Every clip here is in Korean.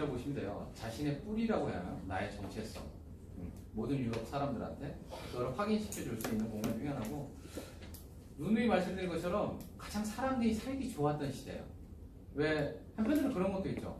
예시로 보시면 돼요. 자신의 뿌리라고 해야 하나? 나의 정체성. 모든 유럽 사람들한테 그걸 확인시켜 줄 수 있는 공간 중에 하나고, 누누이 말씀드린 것처럼 가장 사람들이 살기 좋았던 시대예요. 왜? 한편으로 그런 것도 있죠.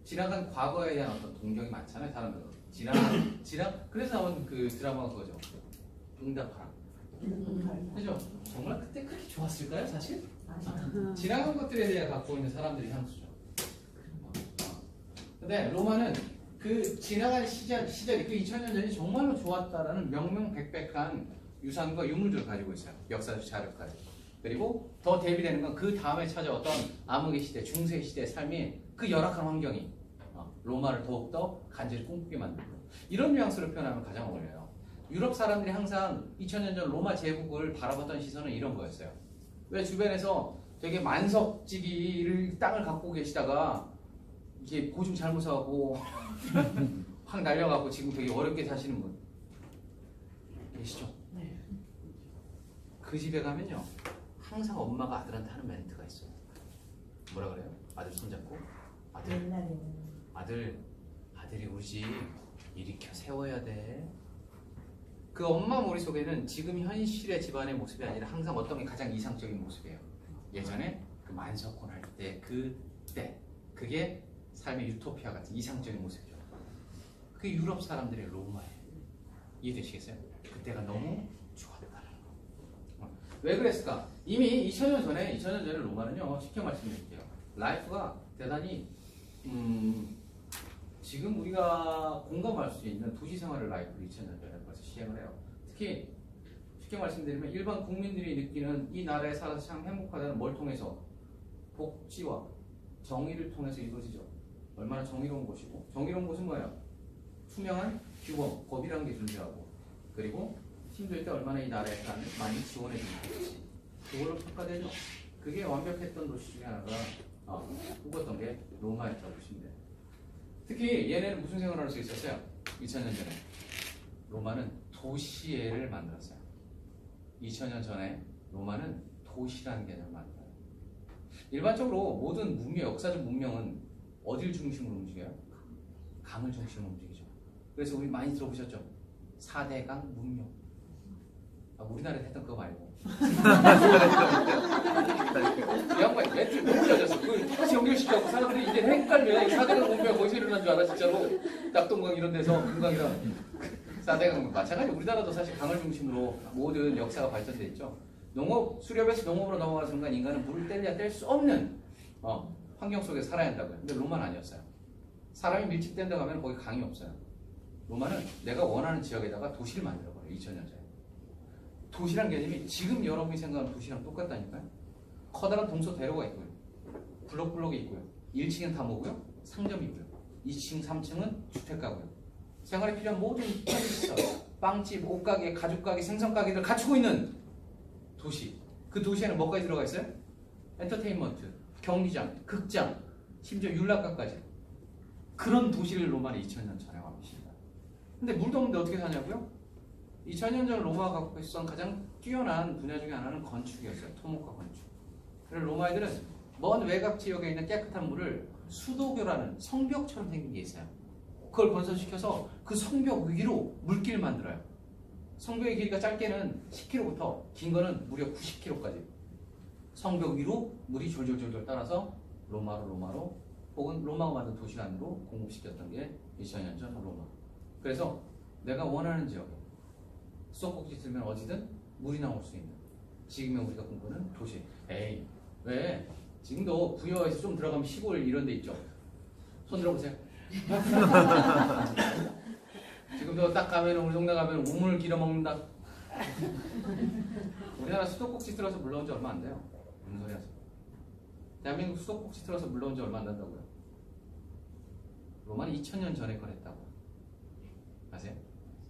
지나간 과거에 대한 어떤 동경이 많잖아요, 사람들은. 그래서 나온 그 드라마가 그거죠. 응답하라. 그죠? 정말 그때 그렇게 좋았을까요, 사실? 지나간 것들에 대해 갖고 있는 사람들의 향수죠. 근데 로마는 그 지나간 시절이 그 2000년 전이 정말로 좋았다라는 명명백백한 유산과 유물들을 가지고 있어요. 역사적 자료까지. 그리고 더 대비되는 건 그 다음에 찾아왔던 암흑의 시대, 중세 시대의 삶이 그 열악한 환경이 로마를 더욱더 간절히 꿈꾸게 만들고, 이런 뉘앙스로 표현하면 가장 어울려요. 유럽 사람들이 항상 2000년 전 로마 제국을 바라봤던 시선은 이런 거였어요. 왜? 주변에서 되게 만석지기를 땅을 갖고 계시다가 이게 보증 잘못 사고 확 날려가고 지금 되게 어렵게 사시는 분 계시죠? 네. 그 집에 가면요, 항상 엄마가 아들한테 하는 멘트가 있어요. 뭐라 그래요? 아들 손잡고, 아들이 우리 집 일으켜 세워야 돼. 그 엄마 머릿속에는 지금 현실의 집안의 모습이 아니라 항상 어떤 게 가장 이상적인 모습이에요. 예전에 그 만석군 할 때, 그때 그게 삶의 유토피아 같은 이상적인 모습이죠. 그게 유럽 사람들의 로마예요. 이해되시겠어요? 그때가 너무 좋았다는 거. 왜 그랬을까? 이미 2000년 전에 로마는요, 쉽게 말씀드릴게요. 라이프가 대단히 지금 우리가 공감할 수 있는 도시 생활을 라이프를 2000년 전에 벌써 시행을 해요. 특히 쉽게 말씀드리면 일반 국민들이 느끼는 이 나라에 살아서 참 행복하다는 뭘 통해서? 복지와 정의를 통해서 이루어지죠. 얼마나 정의로운 곳이고, 정의로운 곳은 뭐예요? 투명한 규범, 법이라는 게 존재하고, 그리고 힘들 때 얼마나 이 나라에 사는 많이 지원해 주는 것이, 그걸로 평가되죠. 그게 완벽했던 도시 중에 하나가 꿈꿨던 게 로마였다고 보시면 돼요. 특히 얘네는 무슨 생각을 할 수 있었어요? 2000년 전에 로마는 도시애를 만들었어요. 2000년 전에 로마는 도시라는 개념을 만들어요. 일반적으로 모든 문명, 역사적 문명은 어딜 중심으로 움직여요? 강을 중심으로 움직이죠. 그래서 우리 많이 들어보셨죠? 4대강 문명. 우리나라에 했던 그거 말고. 이 양반이 멘트를 너무 잘했어. 그걸 다시 연결시켜갖고 사람들이 이제 헷갈려. 4대강 문명 거기서 일어난 줄 알아, 진짜로. 낙동강 이런 데서, 금강이랑. 4대강 마찬가지. 우리나라도 사실 강을 중심으로 모든 역사가 발전돼 있죠. 농업, 수렵에서 농업으로 넘어가는 순간 인간은 물을 뗄래야 뗄 수 없는 환경 속에 살아야 한다고요. 근데 로마는 아니었어요. 사람이 밀집된다고 하면 거기 강이 없어요. 로마는 내가 원하는 지역에다가 도시를 만들어버려요. 2000년 전에. 도시란 개념이 지금 여러분이 생각하는 도시랑 똑같다니까요. 커다란 동서대로가 있고요. 블록블록이 있고요. 1층은 다 뭐고요? 상점이고요. 2층, 3층은 주택가고요. 생활에 필요한 모든 편의시설, 빵집, 옷가게, 가죽가게, 생선가게들 갖추고 있는 도시. 그 도시에는 뭐까지 들어가 있어요? 엔터테인먼트, 경기장, 극장, 심지어 율락가까지. 그런 도시를 로마는 2000년 전에 와 계십니다. 근데 물도 없는데 어떻게 사냐고요? 2000년 전 로마가 갖고 있었던 가장 뛰어난 분야 중에 하나는 건축이었어요. 토목과 건축. 그래서 로마 애들은 먼 외곽 지역에 있는 깨끗한 물을 수도교라는 성벽처럼 생긴 게 있어요. 그걸 건설시켜서 그 성벽 위로 물길을 만들어요. 성벽의 길이가 짧게는 10km부터 긴 거는 무려 90km까지 성벽 위로 물이 졸졸졸졸 따라서 로마로 혹은 로마가 만든 도시 안으로 공급시켰던 게 2000년 전 로마. 그래서 내가 원하는 지역에 수도꼭지 들면 어디든 물이 나올 수 있는 지금의 우리가 꿈꾸는 도시. 에이, 왜? 지금도 부여에서 좀 들어가면 시골 이런 데 있죠. 손 들어보세요. 지금도 딱 가면 우리 동네 가면 우물 길어 먹는다. 우리나라 수도꼭지 틀어서 물 나온 지 얼마 안 돼요. 무슨 소리 하세요? 대한민국 수도꼭지 틀어서 물 나온 지 얼마 안 된다고요. 로마는 2000년 전에 그랬다고. 아세요?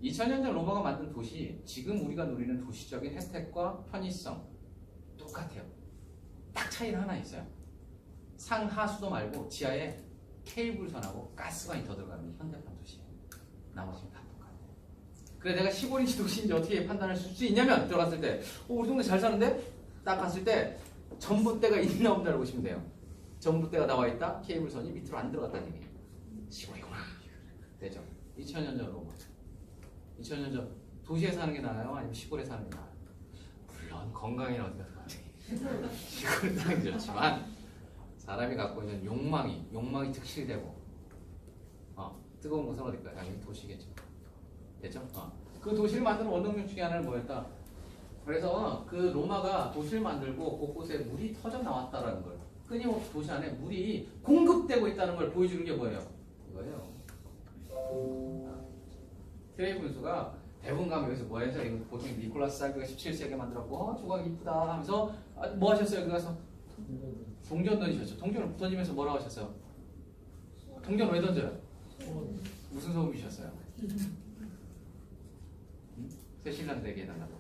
2000년 전 로마가 만든 도시, 지금 우리가 누리는 도시적인 혜택과 편의성 똑같아요. 딱 차이는 하나 있어요. 상하수도 말고 지하에 케이블선하고 가스관이 더 들어가는 현대판 도시예요. 나머지는 다 똑같아요. 그래 내가 시골인지 도시인지 어떻게 판단할 수 있냐면 들어갔을 때 우리 동네 잘 사는데? 딱 갔을 때 전봇대가 있나 없나를 보시면 돼요. 전봇대가 나와 있다. 케이블선이 밑으로 안 들어갔다는 얘기예요. 시골이구나. 되죠? 2000년 전 로마. 2000년 전 도시에 사는 게 나아요? 아니면 시골에 사는 게 나아요? 물론 건강에는 어디가 더 나아요? 시골에 사는 게 좋지만 사람이 갖고 있는 욕망이 득실되고 뜨거운 곳은 어딜까요? 당연히 도시겠죠. 됐죠? 그 도시를 만드는 원동력 중에 하나는 뭐였다? 그래서 그 로마가 도시를 만들고 곳곳에 물이 터져 나왔다라는 걸, 끊임없이 도시 안에 물이 공급되고 있다는 걸 보여주는 게 뭐예요? 이거예요. 트레이 분수가 대부분 가면 여기서 뭐 해서 이거 보통 니콜라스 살기가 17세기에 만들었고 조각 이쁘다 하면서 뭐 하셨어요? 여기 가서 동전 던지셨죠. 동전을 던지면서 뭐라고 하셨어요? 동전 왜 던져요? 무슨 소음이셨어요? 새 신랑 되게 해달라고.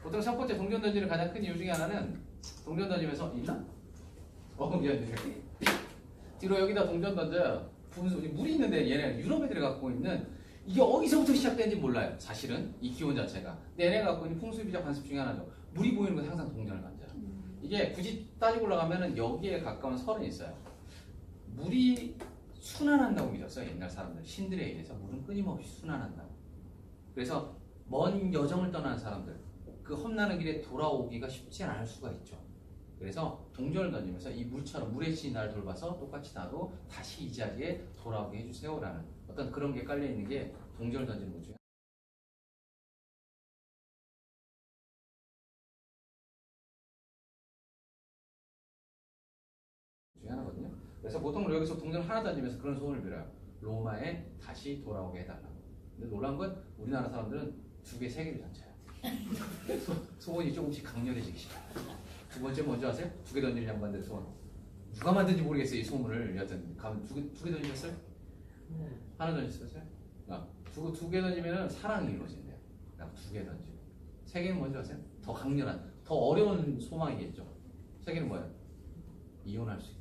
보통 첫 번째 동전 던지는 가장 큰 이유 중에 하나는 동전 던지면서 있나? 미안해. 뒤로 여기다 동전 던져요. 분수, 물이 있는데 얘네 유럽 애들이 갖고 있는 이게 어디서부터 시작되는지 몰라요. 사실은 이 기온 자체가. 근데 얘네가 갖고 있는 풍수비적 관습 중에 하나죠. 물이 보이는 건 항상 동전을 던져요. 이게 굳이 따지고 올라가면은 여기에 가까운 설은 있어요. 물이 순환한다고 믿었어요. 옛날 사람들. 신들에 의해서 물은 끊임없이 순환한다고. 그래서 먼 여정을 떠나는 사람들, 그 험나는 길에 돌아오기가 쉽지 않을 수가 있죠. 그래서 동전을 던지면서 이 물처럼 물의 신이 나를 돌봐서 똑같이 나도 다시 이 자리에 돌아오게 해주세요라는 어떤 그런 게 깔려있는 게 동전을 던지는 것 중에 하나거든요. 그래서 보통 여기서 동전을 하나 던지면서 그런 소원을 빌어요. 로마에 다시 돌아오게 해달라고. 근데 놀라운 건 우리나라 사람들은 2개, 3개를 던져요. 소원이 조금씩 강렬해지기 시작해요. 두 번째 뭔지 아세요? 2개 던지는 양반들 소원. 누가 만든지 모르겠어요. 이 소문을. 여튼 가면 두 개 던지셨어요? 하나 던지셨어요? 두 개 던지면 사랑이 이루어진대요. 2개 던지고. 3개는 뭔지 아세요? 더 강렬한, 더 어려운 소망이겠죠. 3개는 뭐예요? 이혼할 수 있다.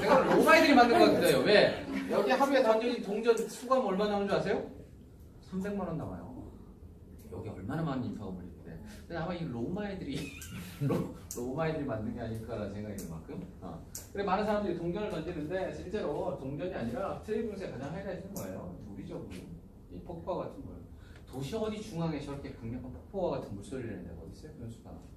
내가 로마 애들이 만든 것 같아요. 왜? 여기 하루에 던져진 동전 수가 얼마 나오는 줄 아세요? 300만 원 나와요. 여기 얼마나 많은 인파가 몰리는데. 근데 아마 이 로마 애들이 로마 애들이 만든 게 아닐까라는 생각이 들 만큼. 그래 많은 사람들이 동전을 던지는데 실제로 동전이 아니라 트레이블스의 가장 하이라이트는 뭐예요? 물이죠, 물. 이 폭포와 같은 물. 도시 어디 중앙에 저렇게 강력한 폭포와 같은 물소리를 내는 데가 어디 있어요? 분수가.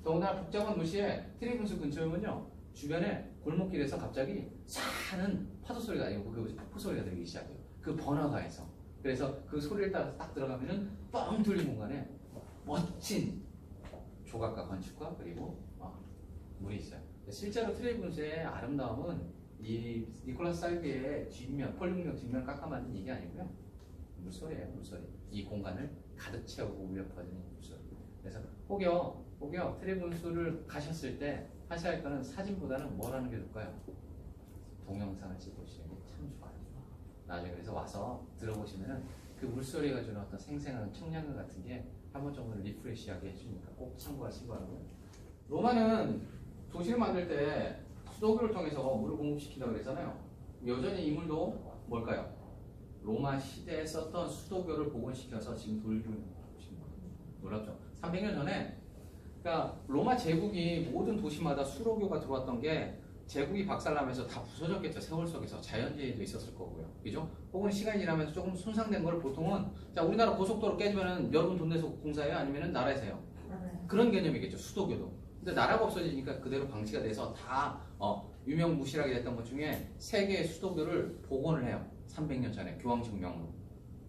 더군다나 복잡한 도시에 트레이블스 근처에는요, 주변에 골목길에서 갑자기 사는 파도 소리가 아니고 그 폭포 소리가 들리기 시작해요. 그 번화가에서. 그래서 그 소리를 따라서 딱 들어가면은 뻥 뚫린 공간에 멋진 조각과 건축과 그리고 물이 있어요. 실제로 트레이분스의 아름다움은 이 니콜라스 살비의 뒷면, 폴링력 뒷면 깎아 만든 이게 아니고요. 물소리예요, 물소리. 이 공간을 가득 채우고 울려 퍼지는 물소리. 그래서 혹여 트레이분스를 가셨을 때 하셔야 할 거는 사진보다는 뭘 하는 게 좋을까요? 동영상을 찍으시는 게 참 좋아요. 나중에 그래서 와서 들어보시면은 그 물소리가 주는 어떤 생생한 청량감 같은 게 한 번 정도는 리프레시하게 해주니까 꼭 참고하시기 바라고요. 로마는 도시를 만들 때 수도교를 통해서 물을 공급시킨다고 그랬잖아요. 여전히 이 물도 뭘까요? 로마 시대에 썼던 수도교를 복원시켜서 지금 돌리고 있는 것입니다. 놀랍죠? 300년 전에 그러니까 로마 제국이 모든 도시마다 수도교가 들어왔던 게 제국이 박살나면서 다 부서졌겠죠. 세월 속에서 자연재해도 있었을 거고요. 그죠? 혹은 시간이 지나면서 조금 손상된 걸 보통은 자 우리나라 고속도로 깨지면은 여러분 돈 내서 공사해요? 아니면은 나라에서 해요? 그런 개념이겠죠. 수도교도. 근데 나라가 없어지니까 그대로 방치가 돼서 다 유명무실하게 됐던 것 중에 3개의 수도교를 복원을 해요. 300년 전에 교황식 명으로.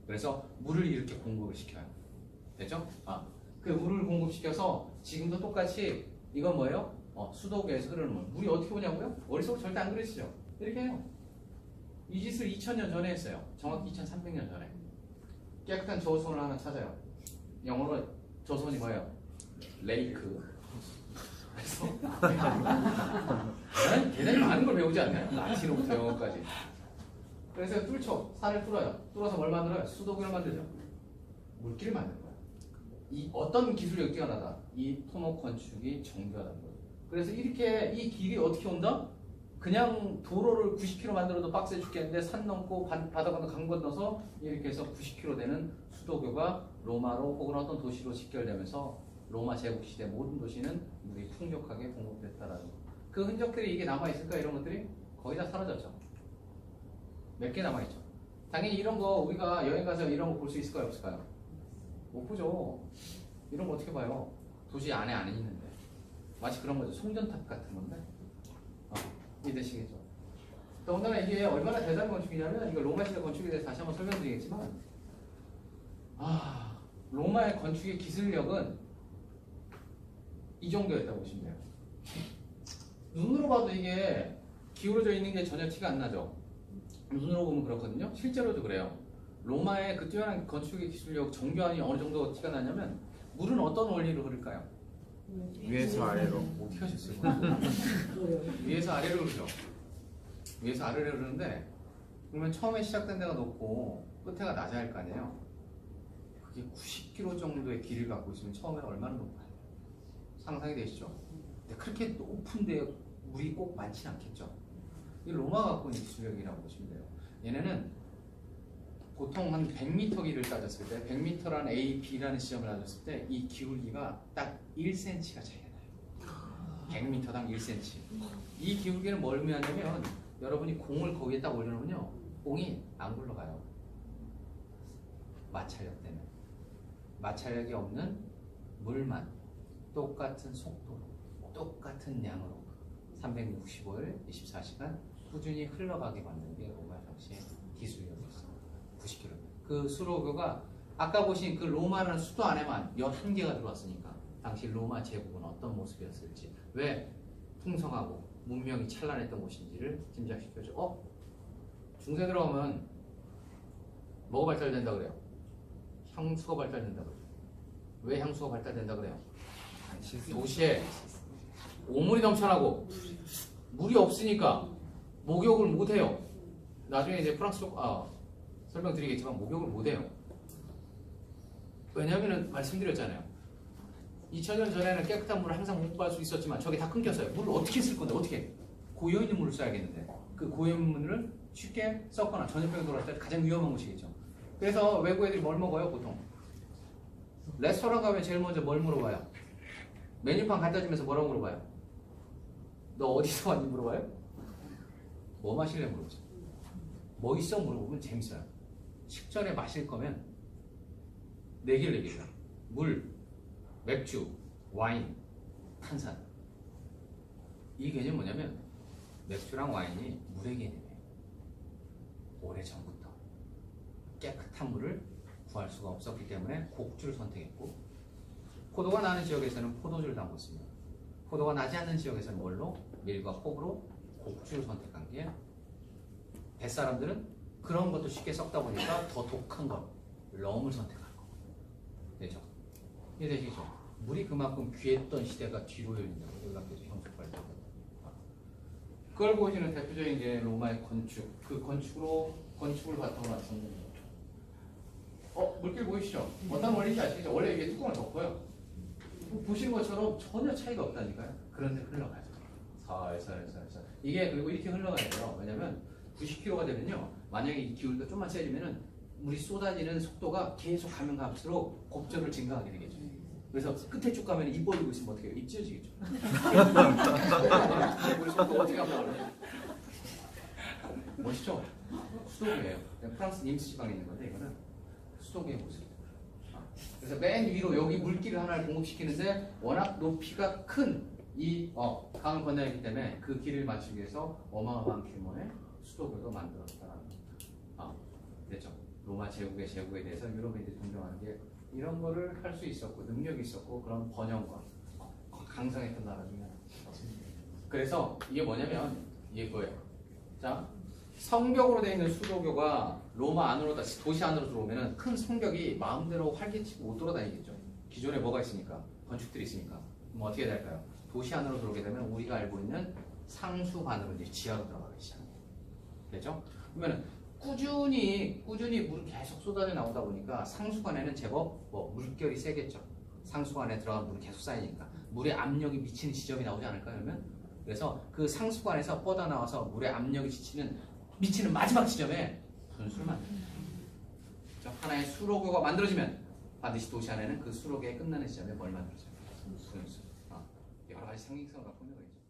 그래서 물을 이렇게 공급을 시켜요. 됐죠? 그 물을 공급시켜서 지금도 똑같이 이건 뭐예요? 수도교에서 흐르는 물. 물이 어떻게 오냐고요? 머릿속으로 절대 안 그러시죠? 이렇게 해요. 이 짓을 2000년 전에 했어요. 정확히 2300년 전에. 깨끗한 저수원을 하나 찾아요. 영어로 저수원이 뭐예요? 레이크. 그래서 걔네는 많은 걸 배우지 않나요? 라틴어부터 영어까지. 그래서 산을 뚫어요. 뚫어서 뭘 만들어요? 수도교를 만들죠. 물길을 만드는 거예요. 이 어떤 기술력이 뛰어나다? 이 토목 건축이 정교하다는 거예요. 그래서 이렇게 이 길이 어떻게 온다? 그냥 도로를 90km 만들어도 빡세 죽겠는데 산 넘고 바다 건너 강 건너서 이렇게 해서 90km 되는 수도교가 로마로 혹은 어떤 도시로 직결되면서 로마 제국 시대 모든 도시는 물이 풍족하게 공급됐다라는 거. 그 흔적들이 이게 남아 있을까? 이런 것들이 거의 다 사라졌죠. 몇 개 남아 있죠. 당연히 이런 거 우리가 여행 가서 이런 거 볼 수 있을까요, 없을까요? 못 보죠. 이런 거 어떻게 봐요? 도시 안에 안 있는데. 마치 그런 거죠. 송전탑 같은 건데. 이해되시겠죠? 더군다나 이게 얼마나 대단한 건축이냐면, 이거 로마 시대 건축에 대해서 다시 한번 설명드리겠지만, 로마의 건축의 기술력은 이 정도였다고 보시면 돼요. 눈으로 봐도 이게 기울어져 있는 게 전혀 티가 안 나죠. 눈으로 보면 그렇거든요. 실제로도 그래요. 로마의 그 뛰어난 건축의 기술력, 정교함이 어느 정도 티가 나냐면, 물은 어떤 원리로 흐를까요? 위에서 아래로. 어떻게 하셨어요? 위에서 아래로 흐르죠. 위에서 아래로 흐르는데, 그러면 처음에 시작된 데가 높고 끝에가 낮아야 할 거 아니에요. 그게 90km 정도의 길을 갖고 있으면 처음에는 얼마나 높아요? 상상이 되시죠? 근데 그렇게 높은데 물이 꼭 많진 않겠죠. 이 로마가 갖고 있는 기술력이라고 보시면 돼요. 얘네는 보통 한 100m 길을 따졌을 때, 100m라는 A, B라는 지점을 따졌을 때 이 기울기가 딱 1cm가 차이가 나요. 100m당 1cm. 이 기울기는 뭘 의미하냐면, 여러분이 공을 거기에 딱 올려놓으면요, 공이 안 굴러가요. 마찰력 때문에. 마찰력이 없는 물만 똑같은 속도로, 똑같은 양으로 365일 24시간 꾸준히 흘러가게 만든 게 로마 당시의 기술력이었어요. 90km. 그 수로교가 아까 보신 그 로마라는 수도 안에만 11개가 들어왔으니까 당시 로마 제국은 어떤 모습이었을지, 왜 풍성하고 문명이 찬란했던 곳인지를 짐작시켜줘. 중세 들어오면 뭐가 발달된다 그래요? 향수가 발달된다 그래요. 왜 향수가 발달된다 그래요? 도시에 오물이 넘쳐나고 물이 없으니까 목욕을 못해요. 나중에 이제 프랑스 설명드리겠지만 목욕을 못해요. 왜냐하면 말씀드렸잖아요. 2000년 전에는 깨끗한 물을 항상 공급할 수 있었지만 저게 다 끊겼어요. 물을 어떻게 쓸 건데, 어떻게? 고여있는 물을 써야겠는데, 그 고여있는 물을 쉽게 썩거나 전염병이 돌아올 때 가장 위험한 곳이겠죠. 그래서 외국 애들이 뭘 먹어요? 보통 레스토랑 가면 제일 먼저 뭘 물어봐요? 메뉴판 갖다 주면서 뭐라고 물어봐요? 너 어디서 왔니 물어봐요? 뭐 마실래 물어보죠. 뭐 있어 물어보면 재밌어요. 식전에 마실 거면 네길 얘기해요. 물, 맥주, 와인, 탄산. 이 개념이 뭐냐면, 맥주랑 와인이 물의 개념이에요. 오래전부터 깨끗한 물을 구할 수가 없었기 때문에 곡주를 선택했고, 포도가 나는 지역에서는 포도주를 담궜습니다. 포도가 나지 않는 지역에서는 뭘로? 밀과 호흡으로 곡주를 선택한 게, 뱃사람들은 그런 것도 쉽게 썩다 보니까 더 독한 것, 럼을 선택한 거. 되죠? 이해되시죠? 물이 그만큼 귀했던 시대가 뒤로 열린다고 연락해서 형식 발달. 그걸 보시는 대표적인 게 로마의 건축. 그 건축을 바탕으로 한 성공입니다. 물길 보이시죠? 어떤 원리인지 아시겠죠? 원래 이게 뚜껑을 덮어요. 보시는 것처럼 전혀 차이가 없다니까요. 그런데 흘러가요. 살살. 이게 그리고 이렇게 흘러가야 돼요. 왜냐면 90km가 되면요, 만약에 이 기울기가 좀만 세지면은 물이 쏟아지는 속도가 계속 가면 갈수록 곱절을 증가하게 되겠죠. 그래서 끝에 쭉 가면 입 벌리고 있으면 어떻게 해요? 입 찢어지겠죠. 우리 속도가 어떻게 가면 멋있죠? 수도계예요. 프랑스 님스 지방에 있는 건데, 이거는 수도계의 모습입니다. 그래서 맨 위로 여기 물길을 하나를 공급시키는데, 워낙 높이가 큰 이 강을 건너야 하기 때문에 그 길을 맞추기 위해서 어마어마한 규모의 수도교도 만들었다라는 겁니다. 됐죠? 로마 제국에 대해서 유럽인들이 동경하는 게 이런 거를 할 수 있었고, 능력이 있었고, 그런 번영과 강성했던 나라 중에 하나. 그래서 이게 뭐냐면, 이게 뭐예요? 자, 성벽으로 되어 있는 수도교가 로마 안으로, 도시 안으로 들어오면은 큰 성벽이 마음대로 활개치고 못 돌아다니겠죠. 기존에 뭐가 있으니까, 건축들이 있으니까. 그럼 어떻게 될까요? 도시 안으로 들어오게 되면 우리가 알고 있는 상수관으로 이제 지하로 들어가기 시작해요. 되죠? 그러면 꾸준히 물이 계속 쏟아져 나오다 보니까 상수관에는 제법 물결이 세겠죠. 상수관에 들어가면 물이 계속 쌓이니까 물의 압력이 미치는 지점이 나오지 않을까요? 그러면 그래서 그 상수관에서 뻗어 나와서 물의 압력이 미치는 마지막 지점에 분수를 만듭니다. 하나의 수로교가 만들어지면 반드시 도시 안에는 그 수록에 끝나는 지점에 뭘 만들어줘요? 분수. 여러 가지 상징성을 갖고 있는 거겠죠.